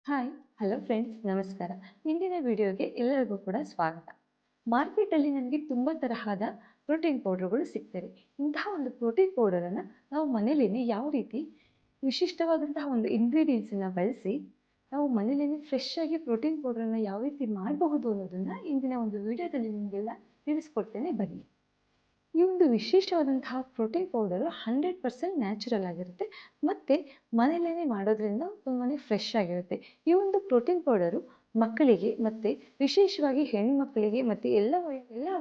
Hi, hello friends, ನಮಸ್ಕಾರ. ಇಂದಿನ ವಿಡಿಯೋಗೆ ಎಲ್ಲರಿಗೂ ಕೂಡ ಸ್ವಾಗತ. ಮಾರ್ಕೆಟಲ್ಲಿ ನನಗೆ ತುಂಬ ತರಹದ ಪ್ರೋಟೀನ್ ಪೌಡರ್ಗಳು ಸಿಗ್ತವೆ. ಇಂತಹ ಒಂದು ಪ್ರೋಟೀನ್ ಪೌಡರನ್ನು ನಾವು ಮನೇಲಿ ಯಾವ ರೀತಿ ವಿಶಿಷ್ಟವಾದಂತಹ ಒಂದು ಇಂಗ್ರೀಡಿಯೆಂಟ್ಸನ್ನು ಬಳಸಿ ನಾವು ಮನೇಲಿ ಫ್ರೆಶ್ ಆಗಿ ಪ್ರೋಟೀನ್ ಪೌಡರನ್ನು ಯಾವ ರೀತಿ ಮಾಡಬಹುದು ಅನ್ನೋದನ್ನು ಇಂದಿನ ಒಂದು ವಿಡಿಯೋದಲ್ಲಿ ನಿಮಗೆಲ್ಲ ತಿಳಿಸ್ಕೊಡ್ತೇನೆ, ಬನ್ನಿ. ಈ ಒಂದು ವಿಶೇಷವಾದಂತಹ ಪ್ರೋಟೀನ್ ಪೌಡರು 100% ನ್ಯಾಚುರಲ್ ಆಗಿರುತ್ತೆ ಮತ್ತು ಮನೆಯಲ್ಲೇ ಮಾಡೋದ್ರಿಂದ ತುಂಬಾ ಫ್ರೆಶ್ ಆಗಿರುತ್ತೆ. ಈ ಒಂದು ಪ್ರೋಟೀನ್ ಪೌಡರು ಮಕ್ಕಳಿಗೆ ಮತ್ತು ವಿಶೇಷವಾಗಿ ಹೆಣ್ಣುಮಕ್ಕಳಿಗೆ ಮತ್ತು ಎಲ್ಲ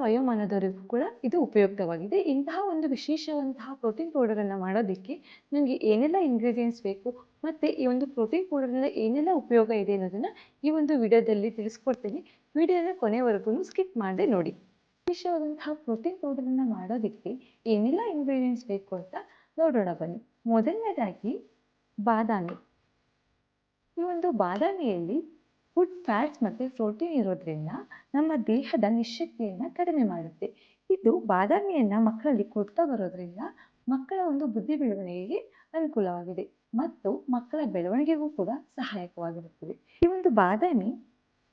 ವಯೋಮಾನದವರಿಗೂ ಕೂಡ ಇದು ಉಪಯುಕ್ತವಾಗಿದೆ. ಇಂತಹ ಒಂದು ವಿಶೇಷವಾದಂತಹ ಪ್ರೋಟೀನ್ ಪೌಡರನ್ನು ಮಾಡೋದಕ್ಕೆ ನನಗೆ ಏನೆಲ್ಲ ಇಂಗ್ರೀಡಿಯೆಂಟ್ಸ್ ಬೇಕು ಮತ್ತು ಈ ಒಂದು ಪ್ರೋಟೀನ್ ಪೌಡರಿಂದ ಏನೆಲ್ಲ ಉಪಯೋಗ ಇದೆ ಅನ್ನೋದನ್ನು ಈ ಒಂದು ವಿಡಿಯೋದಲ್ಲಿ ತಿಳಿಸ್ಕೊಡ್ತೀನಿ. ವಿಡಿಯೋನ ಕೊನೆವರೆಗೂ ಸ್ಕಿಪ್ ಮಾಡದೆ ನೋಡಿ. ವಿಶೇಷವಾದಂತಹ ಪ್ರೋಟೀನ್ ಪೌಡರನ್ನು ಮಾಡೋದಕ್ಕೆ ಏನೆಲ್ಲ ಇಂಗ್ರೀಡಿಯೆಂಟ್ಸ್ ಬೇಕು ಅಂತ ನೋಡೋಣ, ಬನ್ನಿ. ಮೊದಲನೇದಾಗಿ ಬಾದಾಮಿ. ಈ ಒಂದು ಬಾದಾಮಿಯಲ್ಲಿ ಫುಡ್ ಫ್ಯಾಟ್ಸ್ ಮತ್ತು ಪ್ರೋಟೀನ್ ಇರೋದ್ರಿಂದ ನಮ್ಮ ದೇಹದ ನಿಶ್ಶಕ್ತಿಯನ್ನು ಕಡಿಮೆ ಮಾಡುತ್ತೆ. ಇದು ಬಾದಾಮಿಯನ್ನು ಮಕ್ಕಳಲ್ಲಿ ಕೊಡ್ತಾ ಬರೋದ್ರಿಂದ ಮಕ್ಕಳ ಒಂದು ಬುದ್ಧಿ ಬೆಳವಣಿಗೆಗೆ ಅನುಕೂಲವಾಗಿದೆ ಮತ್ತು ಮಕ್ಕಳ ಬೆಳವಣಿಗೆಗೂ ಕೂಡ ಸಹಾಯಕವಾಗಿರುತ್ತದೆ. ಈ ಒಂದು ಬಾದಾಮಿ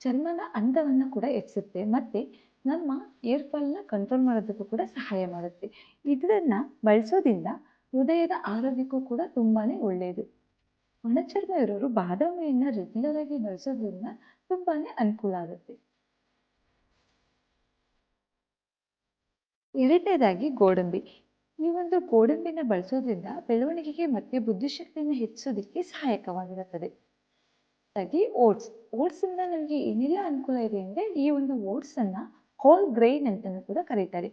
ಚರ್ಮದ ಅಂದವನ್ನು ಕೂಡ ಹೆಚ್ಚಿಸುತ್ತೆ ಮತ್ತು ನಮ್ಮ ಏರ್ ಫಾಲ್ನ ಕಂಟ್ರೋಲ್ ಮಾಡೋದಕ್ಕೂ ಕೂಡ ಸಹಾಯ ಮಾಡುತ್ತೆ. ಇದನ್ನು ಬಳಸೋದ್ರಿಂದ ಹೃದಯದ ಆರೋಗ್ಯಕ್ಕೂ ಕೂಡ ತುಂಬಾ ಒಳ್ಳೆಯದು. ಒಣಚರ್ಮ ಇರೋರು ಬಾದಾಮಿಯನ್ನು ರೆಗ್ಯುಲರ್ ಆಗಿ ಬಳಸೋದ್ರಿಂದ ತುಂಬಾ ಅನುಕೂಲ ಆಗುತ್ತೆ. ಎರಡನೇದಾಗಿ ಗೋಡಂಬಿ. ಈ ಒಂದು ಗೋಡಂಬಿನ ಬಳಸೋದ್ರಿಂದ ಬೆಳವಣಿಗೆಗೆ ಮತ್ತು ಬುದ್ಧಿಶಕ್ತಿಯನ್ನು ಹೆಚ್ಚಿಸೋದಕ್ಕೆ ಸಹಾಯಕವಾಗಿರುತ್ತದೆ. ಓಟ್ಸ್ ಇಂದ ನಮಗೆ ಏನೆಲ್ಲ ಅನುಕೂಲ ಇದೆ ಅಂದರೆ, ಈ ಒಂದು ಓಟ್ಸ್ ಅನ್ನ ಹೋಲ್ ಗ್ರೈನ್ ಅಂತಲೂ ಕೂಡ ಕರೀತಾರೆ.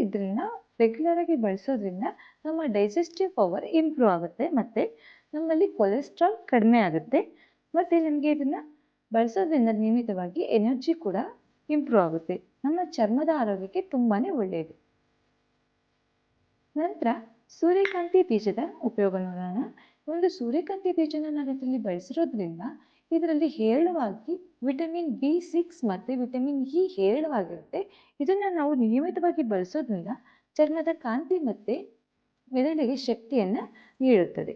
ಇದನ್ನ ರೆಗ್ಯುಲರ್ ಆಗಿ ಬಳಸೋದ್ರಿಂದ ನಮ್ಮ ಡೈಜೆಸ್ಟಿವ್ ಪವರ್ ಇಂಪ್ರೂವ್ ಆಗುತ್ತೆ ಮತ್ತು ನಮ್ಮಲ್ಲಿ ಕೊಲೆಸ್ಟ್ರಾಲ್ ಕಡಿಮೆ ಆಗುತ್ತೆ ಮತ್ತು ನಮಗೆ ಇದನ್ನ ಬಳಸೋದ್ರಿಂದ ನಿಯಮಿತವಾಗಿ ಎನರ್ಜಿ ಕೂಡ ಇಂಪ್ರೂವ್ ಆಗುತ್ತೆ. ನಮ್ಮ ಚರ್ಮದ ಆರೋಗ್ಯಕ್ಕೆ ತುಂಬಾ ಒಳ್ಳೆಯದು. ನಂತರ ಸೂರ್ಯಕಾಂತಿ ಬೀಜದ ಉಪಯೋಗ ನೋಡೋಣ. ಒಂದು ಸೂರ್ಯಕಾಂತಿ ಬೀಜನ ನಾವು ಇದರಲ್ಲಿ ಬಳಸಿರೋದ್ರಿಂದ ಇದರಲ್ಲಿ ಹೇರಳವಾಗಿ ವಿಟಮಿನ್ B6 ಮತ್ತು ವಿಟಮಿನ್ ಇ ಹೇರಳವಾಗಿರುತ್ತೆ. ಇದನ್ನು ನಾವು ನಿಯಮಿತವಾಗಿ ಬಳಸೋದ್ರಿಂದ ಚರ್ಮದ ಕಾಂತಿ ಮತ್ತು ಮೆದುಳಿಗೆ ಶಕ್ತಿಯನ್ನು ನೀಡುತ್ತದೆ.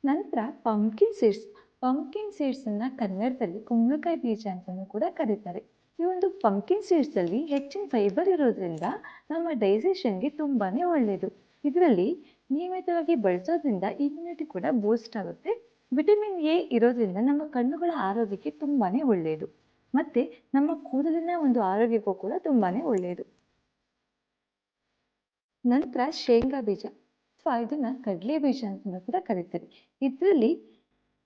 ನಂತರ ಪಂಪ್ಕಿನ್ ಸೀಡ್ಸನ್ನು ಕನ್ನಡದಲ್ಲಿ ಕುಂಬಳಕಾಯಿ ಬೀಜ ಅಂತಲೂ ಕೂಡ ಕರೀತಾರೆ. ಈ ಒಂದು ಪಂಪ್ಕಿನ್ ಸೀಡ್ಸಲ್ಲಿ ಹೆಚ್ಚಿನ ಫೈಬರ್ ಇರೋದ್ರಿಂದ ನಮ್ಮ ಡೈಜೆಷನ್ಗೆ ತುಂಬಾ ಒಳ್ಳೆಯದು. ಇದರಲ್ಲಿ ನಿಯಮಿತವಾಗಿ ಬಳಸೋದ್ರಿಂದ ಇಮ್ಯುನಿಟಿ ಕೂಡ ಬೂಸ್ಟ್ ಆಗುತ್ತೆ. ವಿಟಮಿನ್ ಎ ಇರೋದ್ರಿಂದ ನಮ್ಮ ಕಣ್ಣುಗಳ ಆರೋಗ್ಯಕ್ಕೆ ತುಂಬಾ ಒಳ್ಳೆಯದು ಮತ್ತು ನಮ್ಮ ಕೂದಲಿನ ಒಂದು ಆರೋಗ್ಯಕ್ಕೂ ಕೂಡ ತುಂಬಾ ಒಳ್ಳೆಯದು. ನಂತರ ಶೇಂಗಾ ಬೀಜ ಅಥವಾ ಇದನ್ನ ಕಡಲೆ ಬೀಜ ಅಂತ ಕೂಡ ಕರೀತಾರೆ. ಇದರಲ್ಲಿ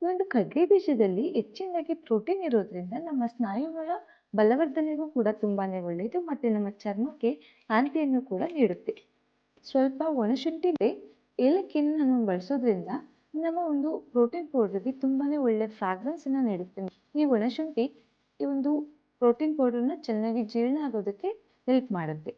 ಒಂದು ಕಡಲೆ ಬೀಜದಲ್ಲಿ ಹೆಚ್ಚಿನದಾಗಿ ಪ್ರೋಟೀನ್ ಇರೋದ್ರಿಂದ ನಮ್ಮ ಸ್ನಾಯುಗಳ ಬಲವರ್ಧನೆಗೂ ಕೂಡ ತುಂಬಾ ಒಳ್ಳೆಯದು ಮತ್ತು ನಮ್ಮ ಚರ್ಮಕ್ಕೆ ಕಾಂತಿಯನ್ನು ಕೂಡ ನೀಡುತ್ತೆ. ಸ್ವಲ್ಪ ಒಣಶುಂಠಿ ಏಲಕ್ಕಿಯನ್ನು ನಾವು ಬಳಸೋದ್ರಿಂದ ನಮ್ಮ ಒಂದು ಪ್ರೋಟೀನ್ ಪೌಡರ್ಗೆ ತುಂಬಾ ಒಳ್ಳೆ ಫ್ರಾಗ್ರೆನ್ಸನ್ನು ನೀಡುತ್ತೆ. ಈ ಒಣಶುಂಠಿ ಈ ಒಂದು ಪ್ರೋಟೀನ್ ಪೌಡರ್ನ ಚೆನ್ನಾಗಿ ಜೀರ್ಣ ಆಗೋದಕ್ಕೆ ಹೆಲ್ಪ್ ಮಾಡುತ್ತೆ.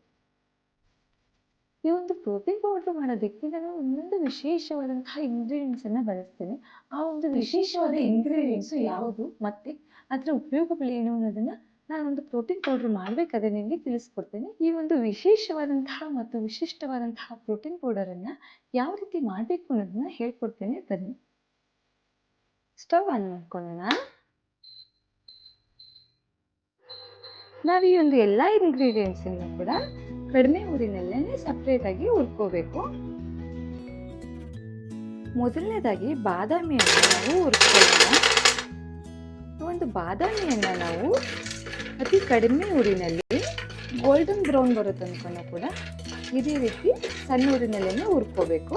ಈ ಒಂದು ಪ್ರೋಟೀನ್ ಪೌಡರ್ ಮಾಡೋದಕ್ಕೆ ನಾನು ಇನ್ನೊಂದು ವಿಶೇಷವಾದಂತಹ ಇಂಗ್ರೀಡಿಯೆಂಟ್ಸನ್ನು ಬಳಸ್ತೇನೆ. ಆ ಒಂದು ವಿಶೇಷವಾದ ಇಂಗ್ರೀಡಿಯೆಂಟ್ಸು ಯಾವುದು ಮತ್ತು ಅದರ ಉಪಯೋಗಗಳೇನು ಅನ್ನೋದನ್ನು ನಾನೊಂದು ಪ್ರೋಟೀನ್ ಪೌಡರ್ ಮಾಡಬೇಕಾದ್ರೆ ನಿಮಗೆ ತಿಳಿಸ್ಕೊಡ್ತೇನೆ. ಈ ಒಂದು ವಿಶೇಷವಾದಂತಹ ಮತ್ತು ವಿಶಿಷ್ಟವಾದಂತಹ ಪ್ರೋಟೀನ್ ಪೌಡರನ್ನು ಯಾವ ರೀತಿ ಮಾಡಬೇಕು ಅನ್ನೋದನ್ನ ಹೇಳ್ಕೊಡ್ತೇನೆ, ಬನ್ನಿ. ಸ್ಟವ್ ಆನ್ ಮಾಡ್ಕೊಳ್ಳೋಣ. ನಾವು ಈ ಒಂದು ಎಲ್ಲ ಇಂಗ್ರೀಡಿಯೆಂಟ್ಸನ್ನು ಕೂಡ ಕಡಿಮೆ ಊರಿನಲ್ಲೇ ಸಪ್ರೇಟಾಗಿ ಹುರ್ಕೋಬೇಕು. ಮೊದಲನೇದಾಗಿ ಬಾದಾಮಿಯನ್ನು ನಾವು ಹುರ್ಕೊಳ್ಳೋಣ. ಒಂದು ಬಾದಾಮಿಯನ್ನು ನಾವು ಅತಿ ಕಡಿಮೆ ಊರಿನಲ್ಲಿ ಗೋಲ್ಡನ್ ಬ್ರೌನ್ ಬರೋ ತನಕ ಕೂಡ ಇದೇ ರೀತಿ ಸಣ್ಣ ಊರಿನಲ್ಲೇ ಹುರ್ಕೋಬೇಕು.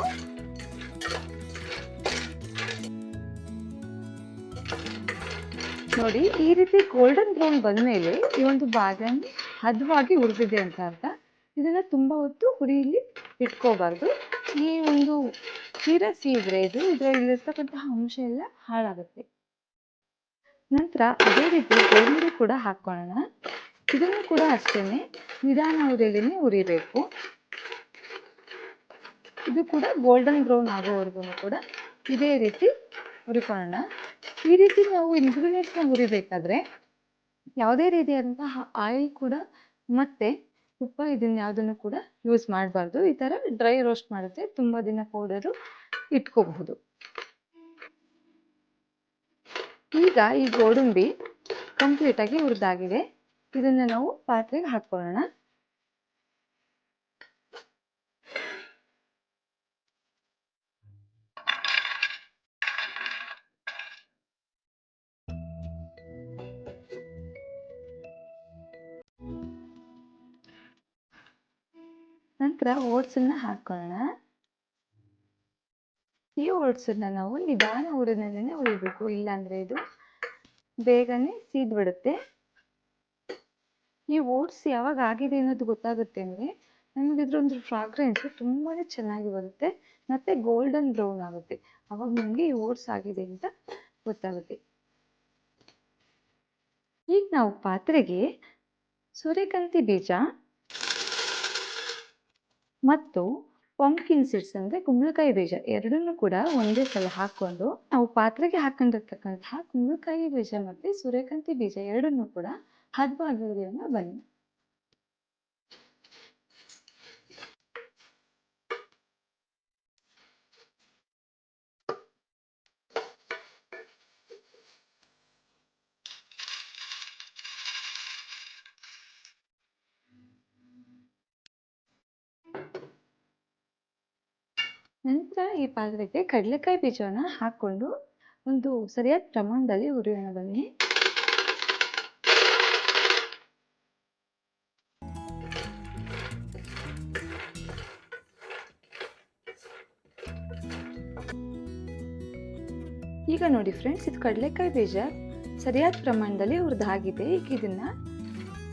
ನೋಡಿ, ಈ ರೀತಿ ಗೋಲ್ಡನ್ ಬ್ರೌನ್ ಬಂದಮೇಲೆ ಈ ಒಂದು ಬಾದಾಮಿ ಹದವಾಗಿ ಹುರಿದಿದೆ ಅಂತ ಅರ್ಥ. ಇದನ್ನು ತುಂಬ ಹೊತ್ತು ಹುರಿಯಲ್ಲಿ ಇಟ್ಕೋಬಾರ್ದು. ಈ ಒಂದು ಸೀರಸಿ ಇದ್ರೆ ಇದರಲ್ಲಿರ್ತಕ್ಕಂತಹ ಅಂಶ ಎಲ್ಲ ಹಾಳಾಗುತ್ತೆ. ನಂತರ ಅದೇ ರೀತಿ ಗೋಡಂಬಿ ಕೂಡ ಹಾಕೊಳ್ಳೋಣ. ಇದನ್ನು ಕೂಡ ಅಷ್ಟೇ ನಿಧಾನ ಉರಿಯಲ್ಲೇ ಹುರಿಬೇಕು. ಇದು ಕೂಡ ಗೋಲ್ಡನ್ ಬ್ರೌನ್ ಆಗೋವರೆಗೂ ಕೂಡ ಇದೇ ರೀತಿ ಹುರಿಕೊಳ್ಳೋಣ. ಈ ರೀತಿ ನಾವು ಇಂಗ್ರೀಡಿಯೆಂಟ್ಸ್ನ ಹುರಿಬೇಕಾದ್ರೆ ಯಾವುದೇ ರೀತಿಯಾದಂತಹ ಆಯಿಲ್ ಕೂಡ ಮತ್ತೆ ತುಪ್ಪ ಇದನ್ನ ಯಾವುದನ್ನು ಕೂಡ ಯೂಸ್ ಮಾಡಬಾರ್ದು. ಈ ಥರ ಡ್ರೈ ರೋಸ್ಟ್ ಮಾಡುತ್ತೆ ತುಂಬ ದಿನ ಪೌಡರು ಇಟ್ಕೋಬಹುದು. ಈಗ ಈ ಗೋಡಂಬಿ ಕಂಪ್ಲೀಟಾಗಿ ಹುರಿದಾಗಿದೆ. ಇದನ್ನು ನಾವು ಪಾತ್ರೆಗೆ ಹಾಕೊಳ್ಳೋಣ. ನಂತರ ಓಟ್ಸನ್ನ ಹಾಕೊಳ್ಳೋಣ. ಈ ಓಟ್ಸನ್ನ ನಾವು ನಿಧಾನ ಊರಿನಲ್ಲೇ ಹುರಿಬೇಕು, ಇಲ್ಲಾಂದ್ರೆ ಇದು ಬೇಗನೆ ಸೀದ್ಬಿಡುತ್ತೆ. ಈ ಓಟ್ಸ್ ಯಾವಾಗ ಆಗಿದೆ ಅನ್ನೋದು ಗೊತ್ತಾಗುತ್ತೆ ಅಂದರೆ ನಮಗೆ ಇದ್ರೊಂದು ಫ್ರಾಗ್ರೆನ್ಸ್ ತುಂಬಾ ಚೆನ್ನಾಗಿ ಬರುತ್ತೆ ಮತ್ತು ಗೋಲ್ಡನ್ ಬ್ರೌನ್ ಆಗುತ್ತೆ. ಅವಾಗ ನಮಗೆ ಈ ಓಟ್ಸ್ ಆಗಿದೆ ಅಂತ ಗೊತ್ತಾಗುತ್ತೆ. ಈಗ ನಾವು ಪಾತ್ರೆಗೆ ಸೂರ್ಯಕಾಂತಿ ಬೀಜ ಮತ್ತು ಪಂಪ್ಕಿನ್ ಸೀಡ್ಸ್ ಅಂದರೆ ಕುಂಬಳಕಾಯಿ ಬೀಜ ಎರಡನ್ನೂ ಕೂಡ ಒಂದೇ ಸಲ ಹಾಕ್ಕೊಂಡು ನಾವು ಪಾತ್ರೆಗೆ ಹಾಕೊಂಡಿರ್ತಕ್ಕಂತಹ ಕುಂಬಳಕಾಯಿ ಬೀಜ ಮತ್ತು ಸೂರ್ಯಕಾಂತಿ ಬೀಜ ಎರಡನ್ನೂ ಕೂಡ ಹದವಾಗಿ ಹುರಿಯೋಣ ಬನ್ನಿ. ನಂತರ ಈ ಪಾತ್ರೆಗೆ ಕಡಲೆಕಾಯಿ ಬೀಜವನ್ನು ಹಾಕ್ಕೊಂಡು ಒಂದು ಸರಿಯಾದ ಪ್ರಮಾಣದಲ್ಲಿ ಹುರಿಯೋಣ ಬನ್ನಿ. ಈಗ ನೋಡಿ ಫ್ರೆಂಡ್ಸ್, ಇದು ಕಡಲೆಕಾಯಿ ಬೀಜ ಸರಿಯಾದ ಪ್ರಮಾಣದಲ್ಲಿ ಹುರಿದಾಗಿದೆ. ಈಗ ಇದನ್ನ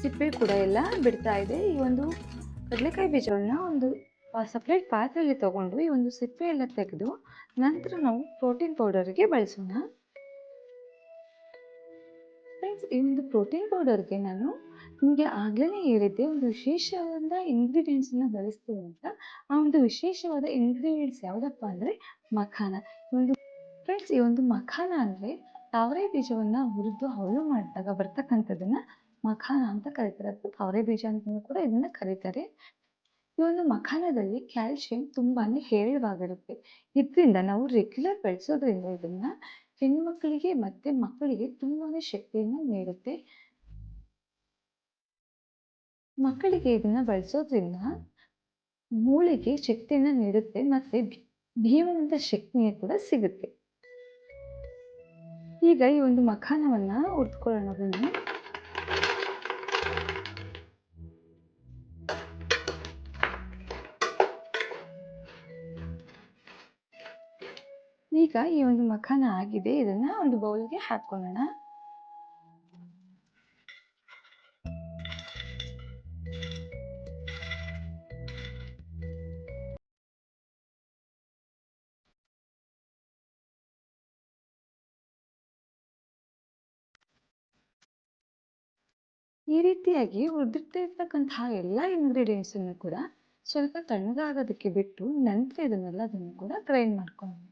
ಸಿಪ್ಪೆ ಕೂಡ ಎಲ್ಲ ಬಿಡ್ತಾ ಇದೆ. ಈ ಒಂದು ಕಡಲೆಕಾಯಿ ಬೀಜವನ್ನ ಒಂದು ಸಪ್ರೇಟ್ ಪಾತ್ರೆಯಲ್ಲಿ ತಗೊಂಡು ಈ ಒಂದು ಸಿಪ್ಪೆ ಎಲ್ಲ ತೆಗೆದು ನಂತರ ನಾವು ಪ್ರೋಟೀನ್ ಪೌಡರ್ಗೆ ಬಳಸೋಣ. ಫ್ರೆಂಡ್ಸ್, ಈ ಒಂದು ಪ್ರೋಟೀನ್ ಪೌಡರ್ಗೆ ನಾನು ನಿಮಗೆ ಆಗಲೇ ಹೇಳಿದ್ದೆ ಒಂದು ವಿಶೇಷವಾದ ಇಂಗ್ರೀಡಿಯೆಂಟ್ಸನ್ನ ಬಳಸ್ತೀನಿ ಅಂತ. ಆ ಒಂದು ವಿಶೇಷವಾದ ಇಂಗ್ರೀಡಿಯೆಂಟ್ಸ್ ಯಾವುದಪ್ಪ ಅಂದರೆ ಮಖಾನ. ಫ್ರೆಂಡ್ಸ್, ಈ ಒಂದು ಮಖಾನ ಅಂದರೆ ತಾವರೆ ಬೀಜವನ್ನು ಹುರಿದು ಹವಳು ಮಾಡಿದಾಗ ಬರ್ತಕ್ಕಂಥದ್ದನ್ನು ಮಖಾನ ಅಂತ ಕರೀತಾರೆ, ಅಥವಾ ತಾವರೆ ಬೀಜ ಅಂತಲೂ ಕೂಡ ಇದನ್ನು ಕರೀತಾರೆ. ಈ ಒಂದು ಮಖಾನದಲ್ಲಿ ಕ್ಯಾಲ್ಶಿಯಂ ತುಂಬಾ ಹೇರಳವಾಗಿರುತ್ತೆ. ಇದರಿಂದ ನಾವು ರೆಗ್ಯುಲರ್ ಬಳಸೋದ್ರಿಂದ ಇದನ್ನ ಹೆಣ್ಮಕ್ಳಿಗೆ ಮತ್ತು ಮಕ್ಕಳಿಗೆ ತುಂಬಾ ಶಕ್ತಿಯನ್ನು ನೀಡುತ್ತೆ. ಮಕ್ಕಳಿಗೆ ಇದನ್ನ ಬಳಸೋದ್ರಿಂದ ಮೂಳೆಗೆ ಶಕ್ತಿಯನ್ನು ನೀಡುತ್ತೆ ಮತ್ತು ಭೀಮನಂತ ಶಕ್ತಿಯು ಕೂಡ ಸಿಗುತ್ತೆ. ಈಗ ಈ ಒಂದು ಮಖಾನವನ್ನ ಹುರ್ಕೊಳ್ಳೋಣ ಬನ್ನಿ. ಈಗ ಈ ಒಂದು ಮಖಾನ ಆಗಿದೆ, ಇದನ್ನ ಒಂದು ಬೌಲ್ಗೆ ಹಾಕೊಳ್ಳೋಣ. ಈ ರೀತಿಯಾಗಿ ಹುರಿದಿಟ್ಟಿರ್ತಕ್ಕಂತಹ ಎಲ್ಲ ಇಂಗ್ರೀಡಿಯೆಂಟ್ಸ್ ಅನ್ನು ಕೂಡ ಸ್ವಲ್ಪ ತಣ್ಣಗಾಗೋದಕ್ಕೆ ಬಿಟ್ಟು ನಂತರ ಇದನ್ನೆಲ್ಲದನ್ನು ಕೂಡ ಗ್ರೈಂಡ್ ಮಾಡ್ಕೊಳ್ಳೋಣ.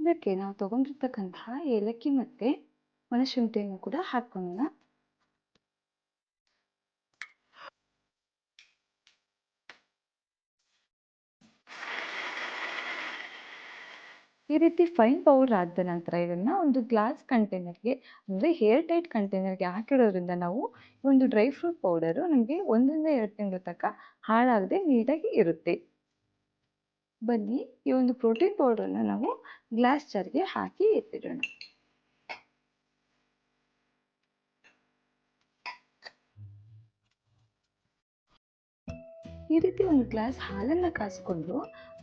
ಇದಕ್ಕೆ ನಾವು ತಗೊಂಡಿರ್ತಕ್ಕಂತಹ ಏಲಕ್ಕಿ ಮತ್ತೆ ಒಣಶುಂಠಿಯನ್ನು ಕೂಡ ಹಾಕೊಳ್ಳೋಣ. ಈ ರೀತಿ ಫೈನ್ ಪೌಡರ್ ಆದ ನಂತರ ಇದನ್ನ ಒಂದು ಗ್ಲಾಸ್ ಕಂಟೈನರ್ಗೆ ಅಂದರೆ ಏರ್ ಟೈಟ್ ಕಂಟೈನರ್ಗೆ ಹಾಕಿಡೋದ್ರಿಂದ ನಾವು ಒಂದು ಡ್ರೈ ಫ್ರೂಟ್ ಪೌಡರು ನಮಗೆ 1 ರಿಂದ 2 ತಿಂಗಳ ತನಕ ಹಾಳಾಗದೆ ನೀಟಾಗಿ ಇರುತ್ತೆ. ಬನ್ನಿ, ಈ ಒಂದು ಪ್ರೋಟೀನ್ ಪೌಡರನ್ನು ನಾವು ಗ್ಲಾಸ್ ಜಾರ್ಗೆ ಹಾಕಿ ಎತ್ತಿಡೋಣ. ಈ ರೀತಿ ಒಂದು ಗ್ಲಾಸ್ ಹಾಲನ್ನು ಕಾಯಿಸ್ಕೊಂಡು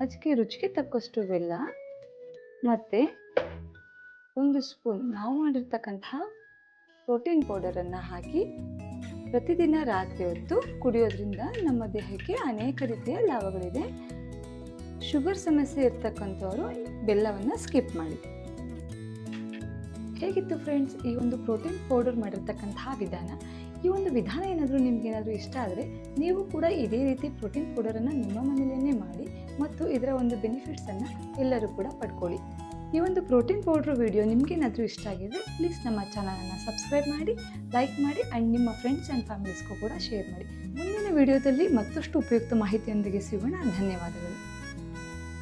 ಅದಕ್ಕೆ ರುಚಿಗೆ ತಕ್ಕಷ್ಟು ಬೆಲ್ಲ ಮತ್ತು 1 ಸ್ಪೂನ್ ನಾವು ಮಾಡಿರ್ತಕ್ಕಂತಹ ಪ್ರೋಟೀನ್ ಪೌಡರನ್ನು ಹಾಕಿ ಪ್ರತಿದಿನ ರಾತ್ರಿ ಹೊತ್ತು ಕುಡಿಯೋದ್ರಿಂದ ನಮ್ಮ ದೇಹಕ್ಕೆ ಅನೇಕ ರೀತಿಯ ಲಾಭಗಳಿದೆ. ಶುಗರ್ ಸಮಸ್ಯೆ ಇರ್ತಕ್ಕಂಥವರು ಬೆಲ್ಲವನ್ನು ಸ್ಕಿಪ್ ಮಾಡಿ. ಹೇಗಿತ್ತು ಫ್ರೆಂಡ್ಸ್ ಈ ಒಂದು ಪ್ರೋಟೀನ್ ಪೌಡರ್ ಮಾಡಿರ್ತಕ್ಕಂತಹ ವಿಧಾನ? ಈ ಒಂದು ವಿಧಾನ ನಿಮಗೇನಾದರೂ ಇಷ್ಟ ಆದರೆ ನೀವು ಕೂಡ ಇದೇ ರೀತಿ ಪ್ರೋಟೀನ್ ಪೌಡರನ್ನು ನಿಮ್ಮ ಮನೆಯಲ್ಲೇ ಮಾಡಿ ಮತ್ತು ಇದರ ಒಂದು ಬೆನಿಫಿಟ್ಸನ್ನು ಎಲ್ಲರೂ ಕೂಡ ಪಡ್ಕೊಳ್ಳಿ. ಈ ಒಂದು ಪ್ರೋಟೀನ್ ಪೌಡ್ರ್ ವಿಡಿಯೋ ನಿಮಗೇನಾದರೂ ಇಷ್ಟ ಆಗಿದ್ರೆ ಪ್ಲೀಸ್ ನಮ್ಮ ಚಾನಲನ್ನು ಸಬ್ಸ್ಕ್ರೈಬ್ ಮಾಡಿ, ಲೈಕ್ ಮಾಡಿ ಆ್ಯಂಡ್ ನಿಮ್ಮ ಫ್ರೆಂಡ್ಸ್ ಆ್ಯಂಡ್ ಫ್ಯಾಮಿಲೀಸ್ಗೂ ಕೂಡ ಶೇರ್ ಮಾಡಿ. ಮುಂದಿನ ವಿಡಿಯೋದಲ್ಲಿ ಮತ್ತಷ್ಟು ಉಪಯುಕ್ತ ಮಾಹಿತಿಯೊಂದಿಗೆ ಸಿಗೋಣ. ಧನ್ಯವಾದಗಳು.